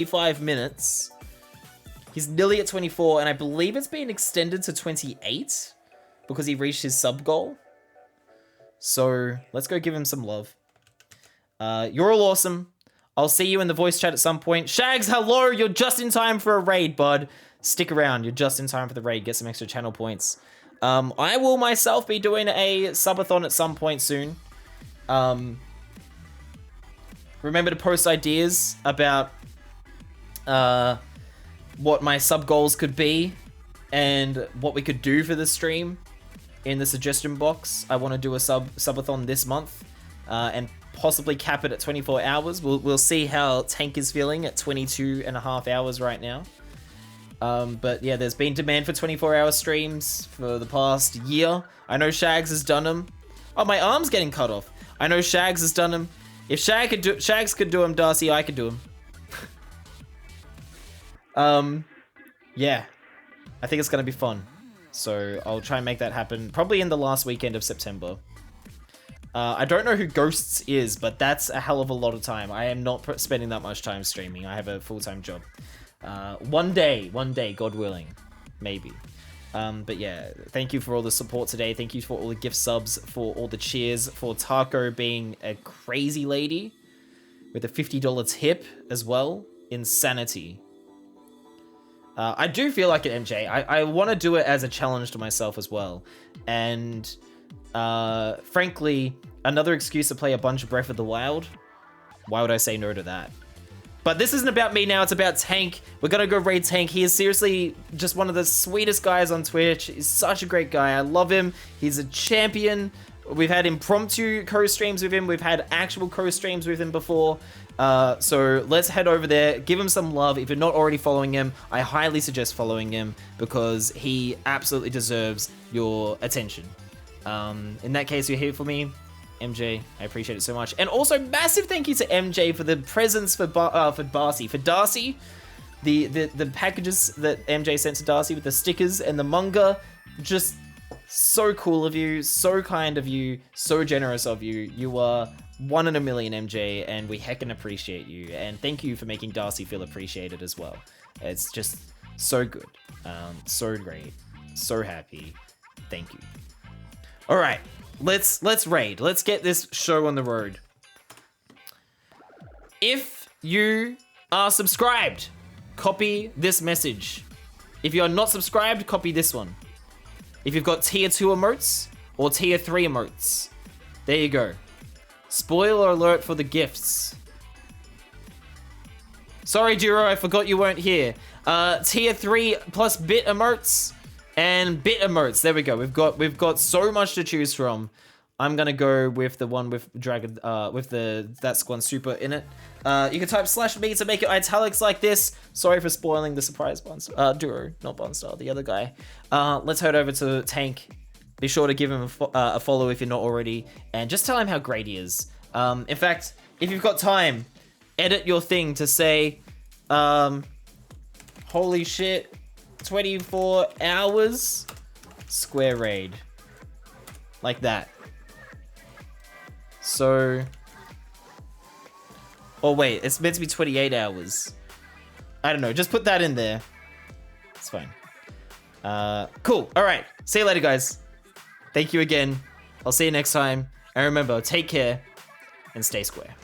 25 minutes. He's nearly at 24, and I believe it's been extended to 28 because he reached his sub goal. So let's go give him some love. You're all awesome. I'll see you in the voice chat at some point. Shags, hello! You're just in time for a raid, bud. Stick around. You're just in time for the raid. Get some extra channel points. I will myself be doing a subathon at some point soon. Remember to post ideas about what my sub goals could be and what we could do for the stream in the suggestion box. I want to do a subathon this month and possibly cap it at 24 hours. We'll see how Tank is feeling at 22.5 hours right now. But yeah, there's been demand for 24-hour streams for the past year. I know Shags has done them. Oh, my arm's getting cut off. I know Shags has done them. If Shags could do them, Darcy, I could do them. Yeah, I think it's gonna be fun. So I'll try and make that happen probably in the last weekend of September. I don't know who Ghosts is, but that's a hell of a lot of time. I am not spending that much time streaming. I have a full-time job. One day, God willing, maybe. But yeah, thank you for all the support today. Thank you for all the gift subs, for all the cheers, for Taco being a crazy lady with a $50 tip as well. Insanity. I do feel like an MJ. I want to do it as a challenge to myself as well. And frankly, another excuse to play a bunch of Breath of the Wild. Why would I say no to that? But this isn't about me now, it's about Tank. We're gonna go raid Tank. He is seriously just one of the sweetest guys on Twitch. He's such a great guy. I love him. He's a champion. We've had impromptu co-streams with him. We've had actual co-streams with him before. So let's head over there, give him some love. If you're not already following him, I highly suggest following him because he absolutely deserves your attention. In that case, you're here for me. MJ, I appreciate it so much. And also, massive thank you to MJ for the presents for Darcy. For Darcy, the packages that MJ sent to Darcy with the stickers and the manga, just so cool of you, so kind of you, so generous of you. You are one in a million, MJ, and we heckin' appreciate you. And thank you for making Darcy feel appreciated as well. It's just so good, so great, so happy. Thank you. All right. Let's raid. Let's get this show on the road. If you are subscribed, copy this message. If you are not subscribed, copy this one. If you've got tier 2 emotes or tier 3 emotes, there you go. Spoiler alert for the gifts. Sorry, Duro, I forgot you weren't here. Tier 3 plus bit emotes. And bit emotes, there we go. We've got so much to choose from. I'm gonna go with the one with Dragon, with that's one super in it. You can type /me to make it italics like this. Sorry for spoiling the surprise Duro, not Bonstar, the other guy. Let's head over to Tank. Be sure to give him a follow if you're not already, and just tell him how great he is. In fact, if you've got time, edit your thing to say, holy shit. 24 hours square raid like that. So, oh wait, it's meant to be 28 hours. I don't know, just put that in there. It's fine. Cool. All right, see you later, guys. Thank you again. I'll see you next time, and remember, take care and stay square.